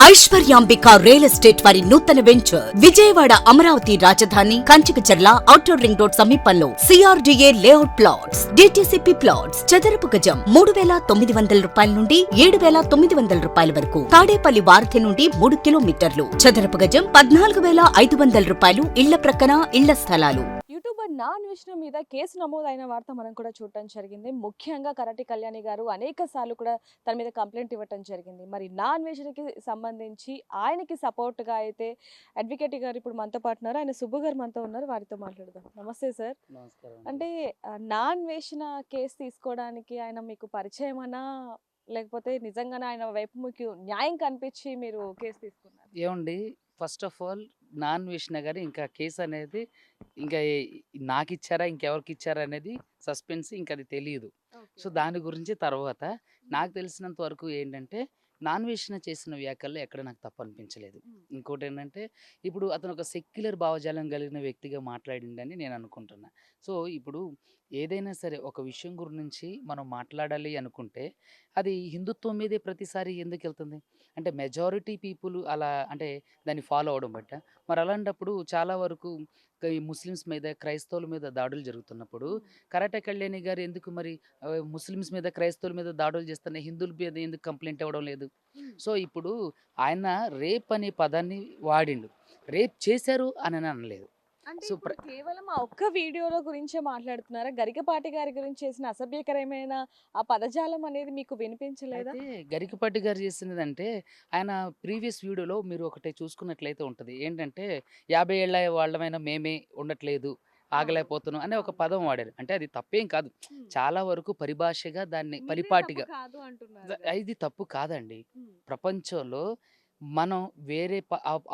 Aishwaryambika real estate వారి నూతన venture Vijayawada Amaravati రాజధాని కంచికచర్ల ఔటర్ రింగ్ రోడ్ సమీపంలో CRDA layout plots DTCP plots చదరపు గజం 3,900 రూపాయల నుండి 7,900 రూపాయల వరకు తాడేపల్లి వారధి నుండి 3 కిలోమీటర్లు చదరపు గజం 14,500 రూపాయలు ఇళ్ల ప్రక్కన ఇళ్ల స్థలాలు. యూట్యూబర్ నాన్ విష్ణు మీద కేసు నమోదైన వార్త మనం కూడా చూడటం జరిగింది. ముఖ్యంగా కరాటి కళ్యాణి గారు అనేక సార్లు కూడా తన మీద కంప్లైంట్ ఇవ్వటం జరిగింది. మరి నాన్ విష్ణుకి సంబంధించి ఆయనకి సపోర్ట్గా అయితే అడ్వకేట్ గారు ఇప్పుడు మనతో పాటు ఉన్నారు. ఆయన సుబ్బు గారు మనతో ఉన్నారు, వారితో మాట్లాడదాం. నమస్తే సార్. అంటే నాన్ వేషణ కేసు తీసుకోవడానికి ఆయన మీకు పరిచయమనా, లేకపోతే నిజంగానే ఆయన వైపు మీకు న్యాయం కనిపించి మీరు కేసు తీసుకున్నారు? ఏమండి, first of all non Vishnu గారు ఇంకా కేసు అనేది ఇంకా నాకు ఇచ్చారా ఇంకెవరికి ఇచ్చారా అనేది సస్పెన్స్, ఇంకా అది తెలియదు. సో దాని గురించి తర్వాత నాకు తెలిసినంత వరకు ఏంటంటే నాన్ విష్ణు చేసిన వ్యాఖ్యల్లో ఎక్కడ నాకు తప్పు అనిపించలేదు. ఇంకోటి ఏంటంటే ఇప్పుడు అతను ఒక సెక్యులర్ భావజాలం కలిగిన వ్యక్తిగా మాట్లాడిండని నేను అనుకుంటున్నా. సో ఇప్పుడు ఏదైనా సరే ఒక విషయం గురించి మనం మాట్లాడాలి అనుకుంటే అది హిందుత్వం మీదే ప్రతిసారి ఎందుకు వెళ్తుంది అంటే మెజారిటీ పీపుల్ అలా అంటే దాన్ని ఫాలో అవడం బట్ట. మరి అలాంటప్పుడు చాలా వరకు ఈ ముస్లిమ్స్ మీద క్రైస్తవుల మీద దాడులు జరుగుతున్నప్పుడు కరాటే కళ్యాణి గారు ఎందుకు మరి ముస్లిమ్స్ మీద క్రైస్తవుల మీద దాడులు చేస్తున్న హిందువుల మీద ఎందుకు కంప్లైంట్ ఇవ్వడం లేదు? సో ఇప్పుడు ఆయన రేప్ అనే పదాన్ని వాడిండు, రేప్ చేశారు అని అనలేదు. అంటే ఇప్పుడు కేవలం ఆ ఒక్క వీడియోలో గురించే మాట్లాడుతున్నారా? గరికపాటి గారి గురించి చేసిన అసభ్యకరమైన ఆ పదజాలం అనేది మీకు వినిపించలేదా? అయితే గరికపాటి గారు చేసినదంటే ఆయన ప్రీవియస్ వీడియోలో మీరు ఒకటి చూసుకున్నట్లయితే ఉంటుంది ఏంటంటే 50 ఏళ్ళ వాళ్ళమైనా మేమే ఉండట్లేదు ఆగలేకపోతున్నాం అనే ఒక పదం వాడారు. అంటే అది తప్పేం కాదు, చాలా వరకు పరిభాషగా దాన్ని పరిపాటిగా కాదు అంటున్నారు. ఇది తప్పు కాదండి. ప్రపంచంలో మనం వేరే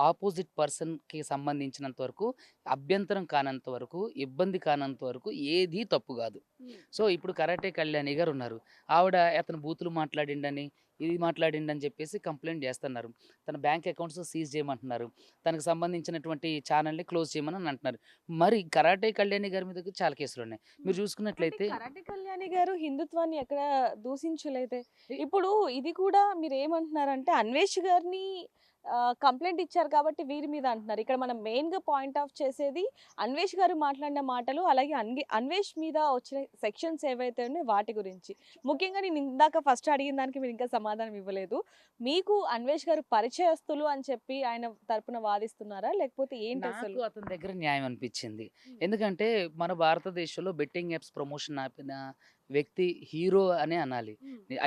ఆపోజిట్ పర్సన్కి సంబంధించినంత వరకు అభ్యంతరం కానంత వరకు ఇబ్బంది కానంత వరకు ఏది తప్పు కాదు. సో ఇప్పుడు కరాటే కళ్యాణి గారు ఉన్నారు, ఆవిడ అతను బూతులు మాట్లాడిండని ఇది మాట్లాడిండని చెప్పేసి కంప్లైంట్ చేస్తున్నారు. తన బ్యాంక్ అకౌంట్స్ సీజ్ చేయమంటున్నారు, తనకు సంబంధించినటువంటి ఛానల్ని క్లోజ్ చేయమని అంటున్నారు. మరి కరాటే కళ్యాణి గారి మీద చాలా కేసులు ఉన్నాయి. మీరు చూసుకున్నట్లయితే కరాటే కళ్యాణి గారు హిందుత్వాన్ని ఎక్కడ దూషించలేదే. ఇప్పుడు ఇది కూడా మీరు ఏమంటున్నారంటే అన్వేష్ గారిని కంప్లైంట్ ఇచ్చారు కాబట్టి వీరి మీద అంటున్నారు. ఇక్కడ మనం మెయిన్గా పాయింట్ ఆఫ్ చేసేది అన్వేష్ గారు మాట్లాడిన మాటలు, అలాగే అన్వేష్ మీద వచ్చిన సెక్షన్స్ ఏవైతే ఉన్నాయో వాటి గురించి. ముఖ్యంగా నేను ఇందాక ఫస్ట్ అడిగిన దానికి మీరు ఇంకా సమాధానం ఇవ్వలేదు. మీకు అన్వేష్ గారు పరిచయస్తులు అని చెప్పి ఆయన తరపున వాదిస్తున్నారా, లేకపోతే ఏంటి అసలు? నాకు అతని దగ్గర న్యాయం అనిపించింది. ఎందుకంటే మన భారతదేశంలో బెట్టింగ్ యాప్స్ ప్రమోషన్ ఆపిన వ్యక్తి హీరో అనే అనాలి.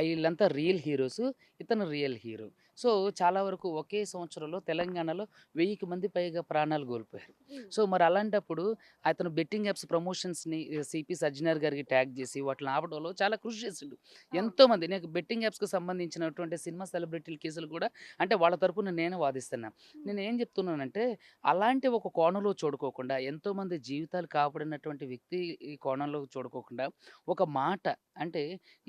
వీళ్ళంతా రియల్ హీరోస్, ఇతను రియల్ హీరో. సో చాలా వరకు ఒకే సంవత్సరంలో తెలంగాణలో 1000 మంది పైగా ప్రాణాలు కోల్పోయారు. సో మరి అలాంటప్పుడు అతను బెట్టింగ్ యాప్స్ ప్రమోషన్స్ని సిపి సజ్జనార్ గారికి ట్యాగ్ చేసి వాటిని ఆపడంలో చాలా కృషి చేసిండు. ఎంతోమంది నాకు బెట్టింగ్ యాప్స్కి సంబంధించినటువంటి సినిమా సెలబ్రిటీల కేసులు కూడా అంటే వాళ్ళ తరపున నేను వాదిస్తున్నా. నేను ఏం చెప్తున్నానంటే అలాంటి ఒక కోణంలో చూడుకోకుండా ఎంతోమంది జీవితాలు కాపాడినటువంటి వ్యక్తి ఈ కోణంలో చూడుకోకుండా ఒక మాట అంటే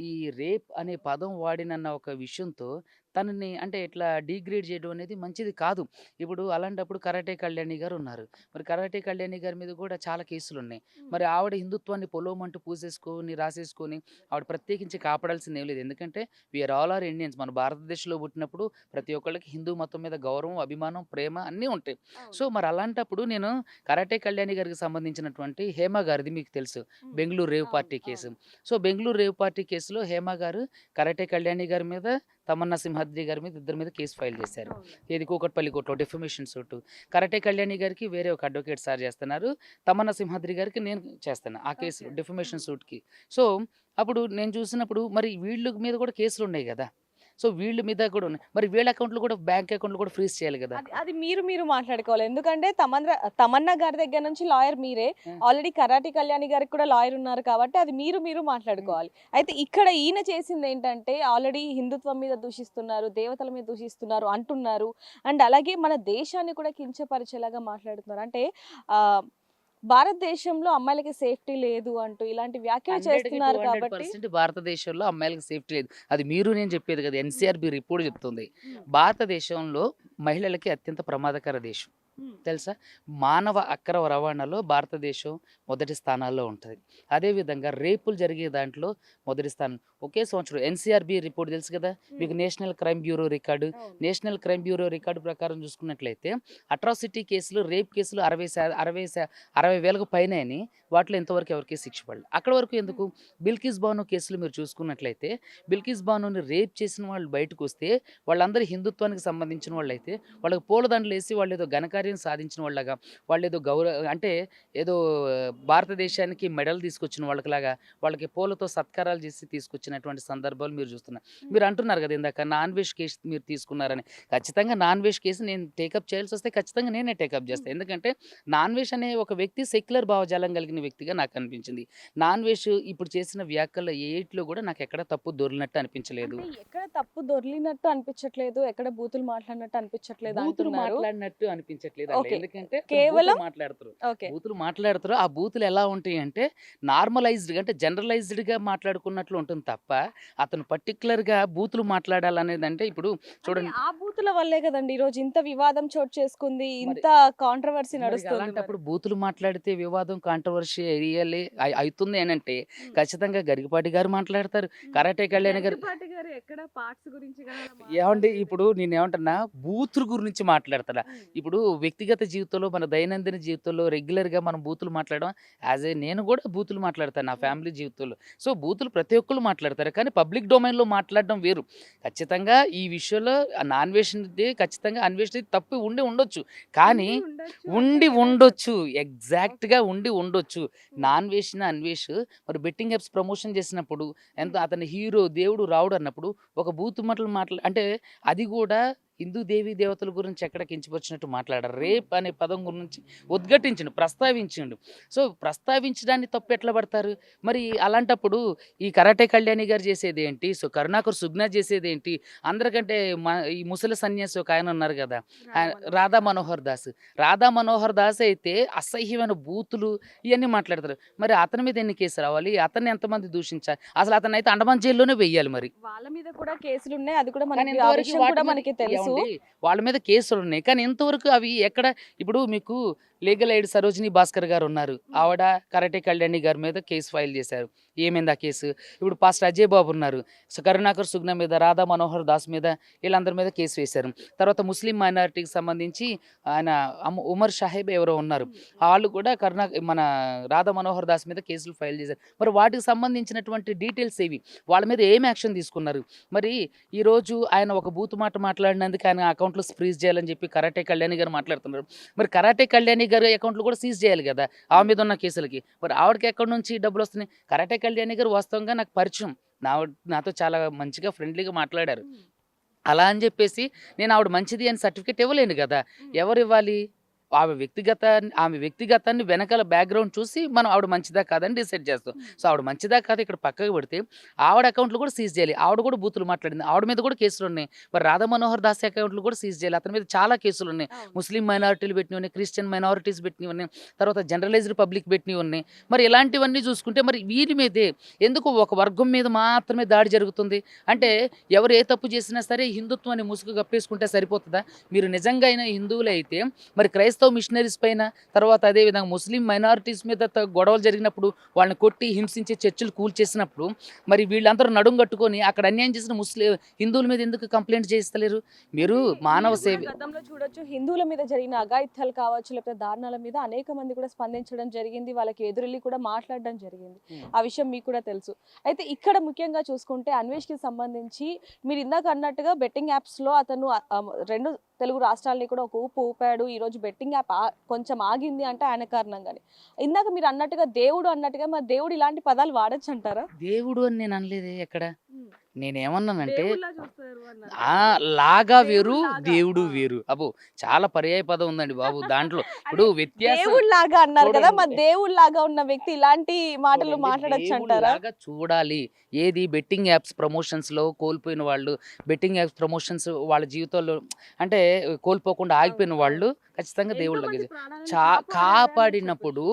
ఈ రేప్ అనే పదం వాడినన్న ఒక విషయంతో తనని అంటే ఇట్లా డిగ్రేడ్ చేయడం అనేది మంచిది కాదు. ఇప్పుడు అలాంటప్పుడు కరాటే కళ్యాణి గారు ఉన్నారు, మరి కరాటే కళ్యాణి గారి మీద కూడా చాలా కేసులు ఉన్నాయి. మరి ఆవిడ హిందుత్వాన్ని పొలోమంటూ పూసేసుకొని రాసేసుకొని ఆవిడ ప్రత్యేకించి కాపాడాల్సింది ఏం లేదు. ఎందుకంటే వీఆర్ ఆల్ ఆర్ ఇండియన్స్. మన భారతదేశంలో పుట్టినప్పుడు ప్రతి ఒక్కళ్ళకి హిందూ మతం మీద గౌరవం, అభిమానం, ప్రేమ అన్నీ ఉంటాయి. సో మరి అలాంటప్పుడు నేను కరాటే కళ్యాణి గారికి సంబంధించినటువంటి హేమ గారిది మీకు తెలుసు, Bengaluru rave party case. So Bengaluru rave party కేసులో హేమ గారు కరాటే కళ్యాణి గారి మీద, తమన్నా సింహాద్రి గారి మీద ఇద్దరి మీద కేసు ఫైల్ చేశారు. ఏది కూకట్పల్లి కోర్టులో డెఫమేషన్ సూట్. కరాటే కళ్యాణి గారికి వేరే ఒక అడ్వకేట్ సార్ చేస్తున్నారు, తమన్నా సింహాద్రి గారికి నేను చేస్తాను ఆ కేసు డెఫమేషన్ సూట్కి. సో అప్పుడు నేను చూసినప్పుడు మరి వీళ్ళ మీద కూడా కేసులు ఉన్నాయి కదా. సో వీళ్ళ మీద కూడా ఉన్నాయి, మరి వీళ్ళ అకౌంట్లు కూడా బ్యాంక్ అకౌంట్లు కూడా ఫ్రీజ్ చేయాలి కదా. అది మీరు మాట్లాడుకోవాలి. ఎందుకంటే తమన్నా గారి దగ్గర నుంచి లాయర్ మీరే, ఆల్రెడీ కరాటి కళ్యాణి గారికి కూడా లాయర్ ఉన్నారు కాబట్టి అది మీరు మాట్లాడుకోవాలి. అయితే ఇక్కడ ఈయన చేసింది ఏంటంటే ఆల్రెడీ హిందుత్వం మీద దూషిస్తున్నారు, దేవతల మీద దూషిస్తున్నారు అంటున్నారు. అండ్ అలాగే మన దేశాన్ని కూడా కించపరిచేలాగా మాట్లాడుతున్నారు. అంటే భారతదేశంలో అమ్మాయిలకి సేఫ్టీ లేదు అంటూ ఇలాంటి వ్యాఖ్యలు చేస్తున్నారు కాబట్టి భారతదేశంలో అమ్మాయిలకి సేఫ్టీ లేదు అది మీరు నేను చెప్పేది కదా, ఎన్సీఆర్బి రిపోర్ట్ చెప్తుంది. భారతదేశంలో మహిళలకి అత్యంత ప్రమాదకర దేశం తెలుసా. మానవ అక్రమ రవాణాలో భారతదేశం మొదటి స్థానాల్లో ఉంటుంది. అదేవిధంగా రేపులు జరిగే దాంట్లో మొదటి స్థానం. ఒకే సంవత్సరం ఎన్సీఆర్బి రిపోర్ట్ తెలుసు కదా మీకు, national crime bureau record. National crime bureau record ప్రకారం చూసుకున్నట్లయితే అట్రాసిటీ కేసులు, రేప్ కేసులు 60,000కు పైన అని, వాటిలో ఇంతవరకు ఎవరికి శిక్ష పడలేదు. అక్కడ వరకు ఎందుకు? బిల్కిస్ బాను కేసులు మీరు చూసుకున్నట్లయితే బిల్కిస్ బానుని రేప్ చేసిన వాళ్ళు బయటకు వస్తే వాళ్ళందరూ హిందుత్వానికి సంబంధించిన వాళ్ళు అయితే వాళ్ళకి పూలదండలు వేసి వాళ్ళు ఏదో ఘనకార్యం సాధించిన వాళ్ళగా, వాళ్ళు ఏదో అంటే ఏదో భారతదేశానికి మెడల్ తీసుకొచ్చిన వాళ్ళకిలాగా వాళ్ళకి పూలతో సత్కారాలు చేసి తీసుకొచ్చినటువంటి సందర్భాలు మీరు చూస్తున్నారు. మీరు అంటున్నారు కదా ఇందాక నాన్ వెజ్ కేసు మీరు తీసుకున్నారని. ఖచ్చితంగా నాన్ వెజ్ కేసు నేను టేకప్ చేయాల్సి వస్తే ఖచ్చితంగా నేనే టేకప్ చేస్తాను. ఎందుకంటే నాన్ వెజ్ అనే ఒక వ్యక్తి సెక్యులర్ భావజాలం కలిగిన వ్యక్తిగా నాకు అనిపించింది. నాన్ వెజ్ ఇప్పుడు చేసిన వ్యాఖ్యల ఏట్లో కూడా నాకు ఎక్కడ తప్పు దొరికినట్టు అనిపించలేదు. అంటే ఎక్కడ తప్పు దొర్లినట్టు అనిపించట్లేదు, ఎక్కడ బూతులు మాట్లాడినట్టు అనిపించట్లేదు బూతులు అంటున్నారు. మాట్లాడినట్టు అనిపించట్లేదు. ఓకే. ఎందుకంటే కేవలం మాట్లాడుతారు ఓకే. బూతులు ఆ బూతులు ఎలా ఉంటాయి అంటే నార్మలైజ్డ్ అంటే జనరలైజ్డ్ గా మాట్లాడుకున్నట్లు ఉంటుంది తప్ప అతను పర్టికులర్ గా బూతులు మాట్లాడాలనేది అంటే ఇప్పుడు చూడండి ఆ బూతుల వల్లే కదండి ఈ రోజు ఇంత వివాదం చోటు చేసుకుంది, ఇంత కాంట్రవర్సీ మరి నడుస్తుంది. అలాంటప్పుడు బూతులు మాట్లాడితే వివాదం కాంట్రవర్సీ అవుతుంది అని అంటే ఖచ్చితంగా గరికపాటి గారు మాట్లాడతారు, కరాటే కళ్యాణ్ గారు. గరికపాటి గారు ఎక్కడ పార్ట్స్ గురించి కదా ఏమండి మాట్లాడలేదు. ఇప్పుడు నేను ఏమంటున్నా బూతుల గురించి మాట్లాడతాడా? ఇప్పుడు వ్యక్తిగత జీవితంలో మన దైనందిన జీవితంలో రెగ్యులర్ గా మనం బూతులు మాట్లాడడం నేను కూడా బూతులు మాట్లాడతాను నా ఫ్యామిలీ జీవితంలో. సో బూతులు ప్రతి ఒక్కరు మాట్లాడతారు, కానీ పబ్లిక్ డొమైన్ లో మాట్లాడడం వేరు. ఖచ్చితంగా ఈ విషయంలో అన్వేషణ ఖచ్చితంగా అన్వేషణ తప్పు ఉండొచ్చు, కానీ ఉండొచ్చు ఎగ్జాక్ట్ గా ఉండొచ్చు. అన్వేష్ మరి బెట్టింగ్ యాప్స్ ప్రమోషన్ చేసినప్పుడు ఎంత అతని హీరో దేవుడు రావుడు అన్నప్పుడు ఒక బూతు మాటలు అంటే అది కూడా హిందూ దేవీ దేవతల గురించి ఎక్కడ కించపరిచినట్టు మాట్లాడారు. రేప్ అనే పదం గురించి ఉద్ఘాటించిండు, ప్రస్తావించిండు. సో ప్రస్తావించడాన్ని తప్పు ఎట్లా పడతారు? మరి అలాంటప్పుడు ఈ కరాటే కళ్యాణి గారు చేసేది ఏంటి, సో కరుణాకర్ సుగ్నా చేసేది ఏంటి? అందరికంటే ఈ ముసలి సన్యాసి ఒక ఆయన ఉన్నారు కదా, రాధా మనోహర్ దాస్ అయితే అసహ్యమైన బూతులు ఇవన్నీ మాట్లాడతారు. మరి అతని మీద ఎన్ని కేసులు రావాలి? అతన్ని ఎంతమంది దూషించాలి? అసలు అతను అయితే అండమాన్ జైల్లోనే వెయ్యాలి. మరి వాళ్ళ మీద కూడా కేసులు ఉన్నాయి, అది కూడా కానీ మనకి ఆ ఇంతవరకు విషయం వాటి కూడా మీద మనకి తెలుసు. వాళ్ళ మీద కేసులు ఉన్నాయి, కానీ ఇంతవరకు అవి ఎక్కడ? ఇప్పుడు మీకు లీగల్ ఎయిడ్ సరోజిని భాస్కర్ గారు ఉన్నారు, ఆవిడ కరాటే కళ్యాణి గారి మీద కేసు ఫైల్ చేశారు. ఏమైంది ఆ కేసు? ఇప్పుడు పాస్టర్ అజయ్ బాబు ఉన్నారు, కరుణాకర్ సుగ్నా మీద, రాధా మనోహర్ దాస్ మీద, వీళ్ళందరి మీద కేసు వేశారు. తర్వాత ముస్లిం మైనారిటీకి సంబంధించి ఆయన ఉమర్ సాహెబ్ ఎవరో ఉన్నారు, వాళ్ళు కూడా మన రాధా మనోహర్ దాస్ మీద కేసులు ఫైల్ చేశారు. మరి వాటికి సంబంధించినటువంటి డీటెయిల్స్ ఏవి, వాళ్ళ మీద ఏం యాక్షన్ తీసుకున్నారు? మరి ఈరోజు ఆయన ఒక బూతు మాట మాట్లాడినందుకు ఆయన అకౌంట్లో ఫ్రీజ్ చేయాలని చెప్పి కరాటే కళ్యాణి గారు మాట్లాడుతున్నారు. మరి కరాటే కళ్యాణి గారు అకౌంట్లు కూడా సీజ్ చేయాలి కదా ఆమె మీద ఉన్న కేసులకి. మరి ఆవిడకి ఎక్కడి నుంచి డబ్బులు వస్తున్నాయి? కరాటే కళ్యాణి గారు వాస్తవంగా నాకు పరిచయం, నాతో చాలా మంచిగా ఫ్రెండ్లీగా మాట్లాడారు. అలా అని చెప్పేసి నేను ఆవిడ మంచిది అని సర్టిఫికేట్ ఇవ్వలేను కదా. ఎవరు ఇవ్వాలి? ఆమె వ్యక్తిగతాన్ని వెనకాల బ్యాక్గ్రౌండ్ చూసి మనం ఆవిడ మంచిదా కాదని డిసైడ్ చేస్తాం. సో ఆవిడ మంచిదా కాదు ఇక్కడ పక్కకు పెడితే ఆవిడ అకౌంట్లు కూడా సీజ్ చేయాలి. ఆవిడ కూడా బూతులు మాట్లాడింది, ఆవిడ మీద కూడా కేసులు ఉన్నాయి. మరి రాధా మనోహర్ దాస్ అకౌంట్లు కూడా సీజ్ చేయాలి, అతని మీద చాలా కేసులు ఉన్నాయి. ముస్లిం మైనారిటీలు పెట్టినవి ఉన్నాయి, క్రిస్టియన్ మైనారిటీస్ పెట్టినవి ఉన్నాయి, తర్వాత జనరలైజ్డ్ పబ్లిక్ పెట్టినవి ఉన్నాయి. మరి ఇలాంటివన్నీ చూసుకుంటే మరి వీరి మీదే ఎందుకు ఒక వర్గం మీద మాత్రమే దాడి జరుగుతుంది? అంటే ఎవరు ఏ తప్పు చేసినా సరే హిందుత్వాన్ని ముసుగు కప్పేసుకుంటే సరిపోతుందా? మీరు నిజంగా అయినా హిందువులు అయితే మరి క్రైస్తవ మిషనరీస్ పైన, తర్వాత అదేవిధంగా ముస్లిం మైనారిటీస్ మీద గొడవలు జరిగినప్పుడు వాళ్ళని కొట్టి హింసించి చర్చిలు కూల్చేసినప్పుడు మరి వీళ్ళందరూ నడుం కట్టుకొని అక్కడ అన్యాయం చేసిన హిందువుల మీద ఎందుకు కంప్లైంట్ చేస్తలేరు? మీరు మానవ సేవ గతంలో చూడొచ్చు, హిందువుల మీద జరిగిన అఘాయిత్యాలు కావచ్చు, లేకపోతే దారుణాల మీద అనేక మంది కూడా స్పందించడం జరిగింది, వాళ్ళకి ఎదురెళ్ళి కూడా మాట్లాడడం జరిగింది. ఆ విషయం మీకు కూడా తెలుసు. అయితే ఇక్కడ ముఖ్యంగా చూసుకుంటే అన్వేష్కి సంబంధించి మీరు ఇందాక అన్నట్టుగా బెట్టింగ్ యాప్స్లో అతను 2 తెలుగు రాష్ట్రాలని కూడా ఒక ఊపు ఊపాడు. ఈరోజు బెట్టింగ్ యాప్ కొంచెం ఆగింది అంటే ఆయన కారణంగానే. ఇందాక మీరు అన్నట్టుగా దేవుడు అన్నట్టుగా, మరి దేవుడు ఇలాంటి పదాలు వాడచ్చు అంటారా? దేవుడు అని నేను అనలేదే ఎక్కడ. నేనేమన్నానంటే దేవుళ్ళా చూస్తారు అన్నారు. లాగా వేరు, దేవుళ్ళలాగా. దేవుడు వేరు. అబ్బో చాలా పర్యాయ పదం ఉందండి బాబు దాంట్లో. ఇప్పుడు వ్యత్యాసం దేవుళ్ళలాగా అన్నారు కదా, చూడండి. మరి దేవుళ్ళలాగా ఉన్న వ్యక్తి ఇలాంటి మాటలు చూడండి, మాట్లాడచ్చు అంటారా? దేవుళ్ళలాగా చూడాలి. ఏది బెట్టింగ్ యాప్స్ ప్రమోషన్స్ లో కోల్పోయిన వాళ్ళు, బెట్టింగ్ యాప్స్ ప్రమోషన్స్ వాళ్ళ జీవితాల్లో అంటే కోల్పోకుండా ఆగిపోయిన వాళ్ళు ఖచ్చితంగా దేవుళ్ళకి కాపాడినప్పుడు,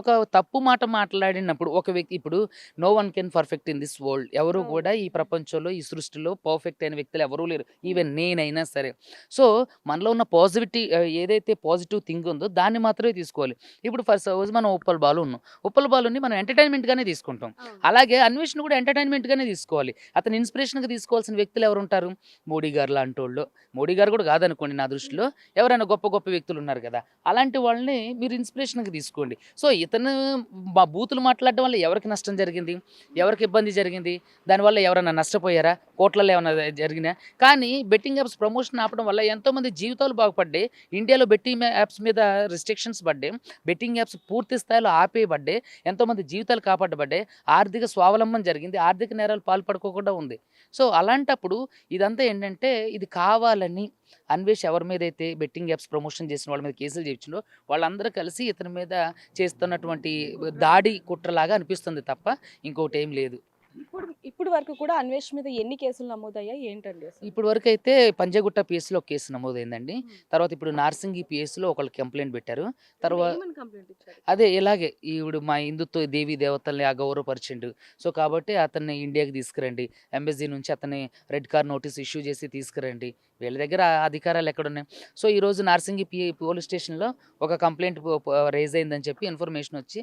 ఒక తప్పు మాట మాట్లాడినప్పుడు ఒక వ్యక్తి, ఇప్పుడు no one can perfect in this world, ఎవరు కూడా ఈ ప్రపంచం ప్రపంచంలో ఈ సృష్టిలో పర్ఫెక్ట్ అయిన వ్యక్తులు ఎవరూ లేరు. ఈవెన్ నేనైనా సరే. సో మనలో ఉన్న పాజిటివిటీ ఏదైతే పాజిటివ్ థింగ్ ఉందో దాన్ని మాత్రమే తీసుకోవాలి. ఇప్పుడు ఫర్ సపోజ్ మనం ఉప్పల్ బాలు ఉన్నాం. ఉప్పల్ బాలుని మనం ఎంటర్టైన్మెంట్గానే తీసుకుంటాం. అలాగే అన్వేషణ కూడా ఎంటర్టైన్మెంట్గానే తీసుకోవాలి. అతను ఇన్స్పిరేషన్గా తీసుకోవాల్సిన వ్యక్తులు ఎవరు ఉంటారు? మోడీ గారు లాంటి వాళ్ళు. మోడీ గారు కూడా కాదనుకోండి నా దృష్టిలో. ఎవరైనా గొప్ప గొప్ప వ్యక్తులు ఉన్నారు కదా, అలాంటి వాళ్ళని మీరు ఇన్స్పిరేషన్గా తీసుకోండి. సో ఇతను బూతులు మాట్లాడడం వల్ల ఎవరికి నష్టం జరిగింది, ఎవరికి ఇబ్బంది జరిగింది, దానివల్ల ఎవరైనా నష్టపోయారా, కోట్లలో ఏమైనా జరిగినా? కానీ బెట్టింగ్ యాప్స్ ప్రమోషన్ ఆపడం వల్ల ఎంతోమంది జీవితాలు బాగుపడ్డాయి. ఇండియాలో బెట్టింగ్ యాప్స్ మీద రిస్ట్రిక్షన్స్ పడ్డాయి, బెట్టింగ్ యాప్స్ పూర్తి స్థాయిలో ఆపేయబడ్డాయి, ఎంతోమంది జీవితాలు కాపాడబడ్డాయి, ఆర్థిక స్వావలంబన జరిగింది, ఆర్థిక నేరాలు పాల్పడుకోకుండా ఉంది. సో అలాంటప్పుడు ఇదంతా ఏంటంటే ఇది కావాలని అన్వేష్ ఎవరి మీద అయితే బెట్టింగ్ యాప్స్ ప్రమోషన్ చేసిన వాళ్ళ మీద కేసులు చేయించిండో వాళ్ళందరూ కలిసి ఇతని మీద చేస్తున్నటువంటి దాడి కుట్రలాగా అనిపిస్తుంది తప్ప ఇంకోటి ఏం లేదు. ఇప్పుడు వరకు కూడా అన్వేష్ మీద ఎన్ని కేసులు నమోదయ్యాయి ఏంటండి అసలు? ఇప్పుడు వరకు అయితే పంజాగుట్ట పిఎస్లో ఒక కేసు నమోదైందండి. తర్వాత ఇప్పుడు నార్సింగి పిఎస్లో ఒకళ్ళు కంప్లైంట్ పెట్టారు. తర్వాత ఏమని కంప్లైంట్ ఇచ్చారు? అదే ఇలాగే ఈవిడ మా హిందుత్వ దేవీ దేవతల్ని అగౌరవపరిచిండు. సో కాబట్టి అతన్ని ఇండియాకి తీసుకురండి, ఎంబసీ నుంచి అతన్ని రెడ్ కార్ నోటీస్ ఇష్యూ చేసి తీసుకురండి. వీళ్ళ దగ్గర ఆ అధికారాలు ఎక్కడున్నాయి? సో ఈరోజు నార్సింగి పోలీస్ స్టేషన్లో ఒక కంప్లైంట్ రైజ్ అయిందని చెప్పి ఇన్ఫర్మేషన్ వచ్చి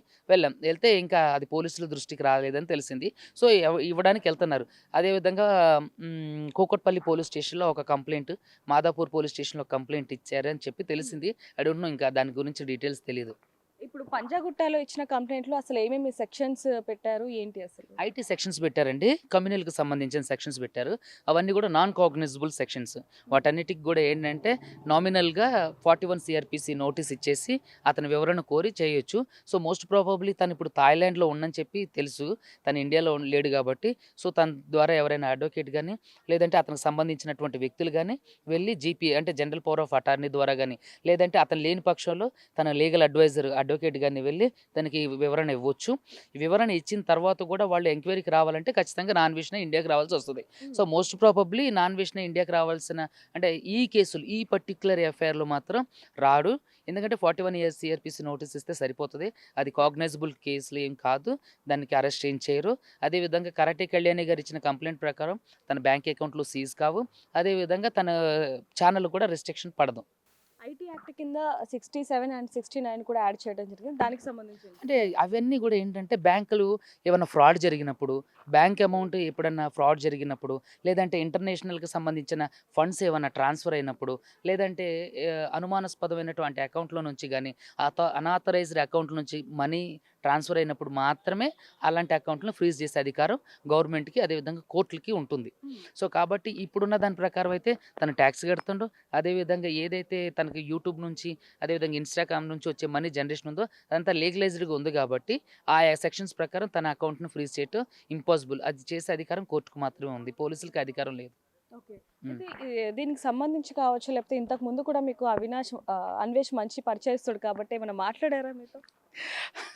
వెళ్తే ఇంకా అది పోలీసుల దృష్టికి రాలేదని తెలిసింది. సో ఇవ్వడానికి వెళ్తున్నారు. అదేవిధంగా కూకట్పల్లి పోలీస్ స్టేషన్లో ఒక కంప్లైంట్, మాదాపూర్ పోలీస్ స్టేషన్లో కంప్లైంట్ ఇచ్చారని చెప్పి తెలిసింది. ఐ డోంట్ నో, ఇంకా దాని గురించి డీటెయిల్స్ తెలియదు. ఇప్పుడు పంజాగుట్టలో ఇచ్చిన కంప్లైంట్లో అసలు ఏమేమి సెక్షన్స్ పెట్టారు ఏంటి అసలు? ఐటీ సెక్షన్స్ పెట్టారండి, కమ్యూనల్కి సంబంధించిన సెక్షన్స్ పెట్టారు. అవన్నీ కూడా నాన్ కాగ్నిజబుల్ సెక్షన్స్. వాటన్నిటికి కూడా ఏంటంటే నామినల్గా 41 సిఆర్పిసి నోటీస్ ఇచ్చేసి అతని వివరణ కోరి చేయొచ్చు. సో మోస్ట్ ప్రాబబ్లీ తను ఇప్పుడు థాయిలాండ్లో ఉండని చెప్పి తెలుసు, తను ఇండియాలో లేడు కాబట్టి. సో తన ద్వారా ఎవరైనా అడ్వకేట్ కానీ లేదంటే అతనికి సంబంధించినటువంటి వ్యక్తులు కానీ వెళ్ళి జీపీ అంటే జనరల్ పవర్ ఆఫ్ అటార్నీ ద్వారా కానీ లేదంటే అతను లేని పక్షంలో తన లీగల్ అడ్వకేట్ గారిని వెళ్ళి దానికి వివరణ ఇవ్వచ్చు. ఈ వివరణ ఇచ్చిన తర్వాత కూడా వాళ్ళు ఎంక్వైరీకి రావాలంటే ఖచ్చితంగా నాన్ విష్ణ ఇండియాకి రావాల్సి వస్తుంది. సో మోస్ట్ ప్రాబబ్లీ నాన్ విష్ణ ఇండియాకి రావాల్సిన అంటే ఈ కేసులు ఈ పర్టిక్యులర్ ఎఫ్ఐఆర్లో మాత్రం రాడు. ఎందుకంటే 41 ఇయర్స్ సిఆర్పిసి నోటీస్ ఇస్తే సరిపోతుంది. అది కాగ్నైజబుల్ కేసులు ఏం కాదు, దానికి అరెస్ట్ ఏం చేయరు. అదేవిధంగా కరాటే కళ్యాణి గారు ఇచ్చిన కంప్లైంట్ ప్రకారం తన బ్యాంక్ అకౌంట్లు సీజ్ కావు. అదేవిధంగా తన ఛానల్ కూడా రెస్ట్రిక్షన్ పడదు. ఐటీ యాక్ట్ కింద 67 అండ్ 69 కూడా యాడ్ చేయడం జరిగింది. దానికి సంబంధించి అంటే అవన్నీ కూడా ఏంటంటే బ్యాంకులు ఏమైనా ఫ్రాడ్ జరిగినప్పుడు, బ్యాంక్ అమౌంట్ ఎప్పుడన్నా ఫ్రాడ్ జరిగినప్పుడు, లేదంటే ఇంటర్నేషనల్కి సంబంధించిన ఫండ్స్ ఏమైనా ట్రాన్స్ఫర్ అయినప్పుడు, లేదంటే అనుమానాస్పదమైనటువంటి అకౌంట్లో నుంచి కానీ అనాథరైజ్డ్ అకౌంట్ నుంచి మనీ ట్రాన్స్ఫర్ అయినప్పుడు మాత్రమే అలాంటి అకౌంట్లను ఫ్రీజ్ చేసే అధికారం గవర్నమెంట్కి అదేవిధంగా కోర్టులకి ఉంటుంది. సో కాబట్టి ఇప్పుడున్న దాని ప్రకారం అయితే తను ట్యాక్స్ కడుతుండో, అదేవిధంగా ఏదైతే తనకి యూట్యూబ్ నుంచి అదేవిధంగా ఇన్స్టాగ్రామ్ నుంచి వచ్చే మనీ జనరేషన్ ఉందో అదంతా లీగలైజ్డ్గా ఉంది కాబట్టి ఆ సెక్షన్స్ ప్రకారం తన అకౌంట్ను ఫ్రీజ్ చేయటం ఇంపాసిబుల్. అది చేసే అధికారం కోర్టుకు మాత్రమే ఉంది, పోలీసులకి అధికారం లేదు. ఓకే. అయితే దీనికి సంబంధించి కావచ్చు లేకపోతే ఇంతకు ముందు కూడా మీకు అన్వేష్ మంచి పరిచయస్తుడు కాబట్టి ఏమైనా మాట్లాడారా మీతో?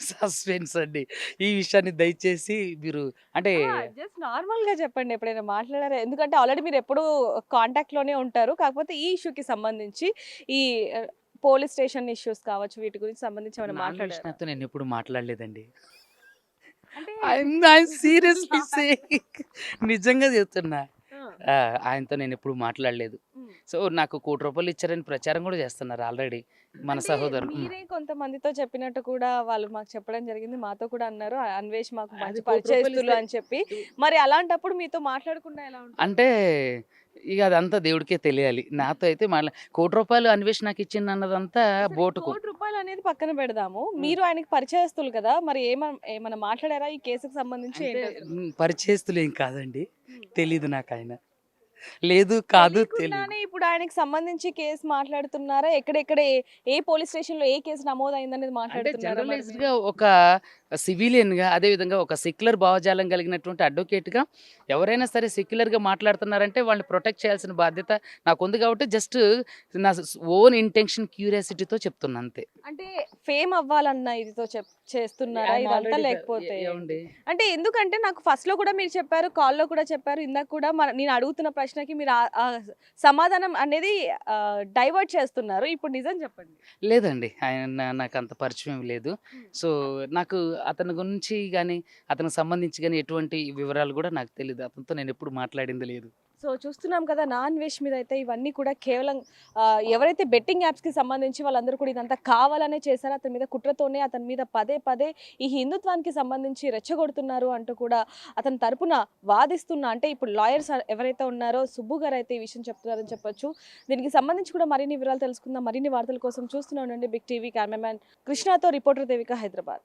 సస్పెన్స్ అండి ఈ విషయాన్ని, దయచేసి మీరు అంటే జస్ట్ నార్మల్ గా చెప్పండి, ఎప్పుడైనా మాట్లాడారా? ఎందుకంటే ఆల్రెడీ మీరు ఎప్పుడు కాంటాక్ట్ లోనే ఉంటారు, కాకపోతే ఈ ఇష్యూకి సంబంధించి ఈ పోలీస్ స్టేషన్ ఇష్యూస్ కావచ్చు వీటి గురించి సంబంధించి ఏమైనా మాట్లాడారా? నాతో నేను ఎప్పుడు మాట్లాడలేదండి. అంటే సీరియస్లీ నిజంగా చెప్తున్నా, ఆయనతో నేను ఎప్పుడు మాట్లాడలేదు. సో నాకు ₹1 ఇచ్చారని ప్రచారం కూడా చేస్తున్నారు ఆల్రెడీ మన అంటే సహోదరులు. మీరే కొంతమందితో చెప్పినట్టు కూడా వాళ్ళు మాకు చెప్పడం జరిగింది, మాతో కూడా అన్నారు అన్వేష్ మాకు అది మంచి ₹1 పరిచయస్తులు ఇస్తే అని చెప్పి. మరి అలాంటప్పుడు మీతో మాట్లాడకుండా ఎలా ఉంటుంది? అంటే ఇక అదంతా దేవుడికే తెలియాలి. నాతో అయితే ₹1 అన్వేష్ నాకు ఇచ్చింది అన్నదంతా అసలు బోటుకు. ₹1 అనేది పక్కన పెడదాము, మీరు ఆయనకి పరిచయస్తులు కదా, మరి ఏమైనా మాట్లాడారా ఈ కేసుకు సంబంధించి? అంటే ఏంటి అసలు? పరిచయస్తులు ఏం కాదండి, తెలీదు నాకు ఆయన. లేదు కాదు తెలీదు. తెలియకుండానే ఇప్పుడు ఆయనకి సంబంధించి కేసు మాట్లాడుతున్నారా? ఎక్కడెక్కడ ఏ పోలీస్ స్టేషన్ లో ఏ కేసు నమోదైందనేది అంటే మాట్లాడుతున్నారా? మరి జర్నలిస్ట్ మీరు? గా ఒక సివిలియన్ గా అదేవిధంగా ఒక సెక్యులర్ భావజాలం కలిగినటువంటి అడ్వకేట్ గా ఎవరైనా సరే సెక్యులర్ గా మాట్లాడుతున్నారంటే వాళ్ళని ప్రొటెక్ట్ చేయాల్సిన బాధ్యత నాకు ఉంది కాబట్టి జస్ట్ నా ఓన్ ఇంటెన్షన్ క్యూరియాసిటీతో చెప్తున్నా అంతే. అంటే ఫేమ్ అవ్వాలన్న ఇదితో చేస్తున్నారా ఆయన ఇదంతా? already లేకపోతే ఏమండి అంటే ఎందుకంటే నాకు ఫస్ట్ లో కూడా మీరు చెప్పారు, కాల్లో కూడా చెప్పారు, ఇందాక కూడా నేను అడుగుతున్న ప్రశ్నకి మీరు ఆ సమాధానం అనేది డైవర్ట్ చేస్తున్నారు. ఇప్పుడు నిజం చెప్పండి. లేదండి, ఆయన నాకు అంత పరిచయం లేదు. సో నాకు అతని గురించి గానీ, అతనికి సంబంధించి గానీ ఎటువంటి వివరాలు గూడా నాకు తెలీదు. అతనితో నేనెప్పుడు మాట్లాడింది లేదు. సో చూస్తున్నాం కదా నాన్-వెజ్ మీద అయితే ఇవన్నీ కూడా కేవలం ఎవరైతే బెట్టింగ్ యాప్స్‌కి సంబంధించి వాళ్ళందరూ కూడా ఇదంతా కావాలనే చేశారో అతని మీద కుట్రతోనే అతని మీద పదే పదే ఈ హిందుత్వానికి సంబంధించి రెచ్చగొడుతున్నారు అంటూ కూడా అతని తరపున వాదిస్తున్న అంటే ఇప్పుడు లాయర్స్ ఎవరైతే ఉన్నారో సుబ్బు గారు అయితే ఈ విషయం చెప్తున్నారని చెప్పొచ్చు. దీనికి సంబంధించి కూడా మరిన్ని వివరాలు తెలుసుకుందాం. మరిన్ని వార్తల కోసం చూస్తూనే ఉండండి బిగ్ టీవీ. కెమెరామెన్ కృష్ణతో రిపోర్టర్ దేవిక, హైదరాబాద్.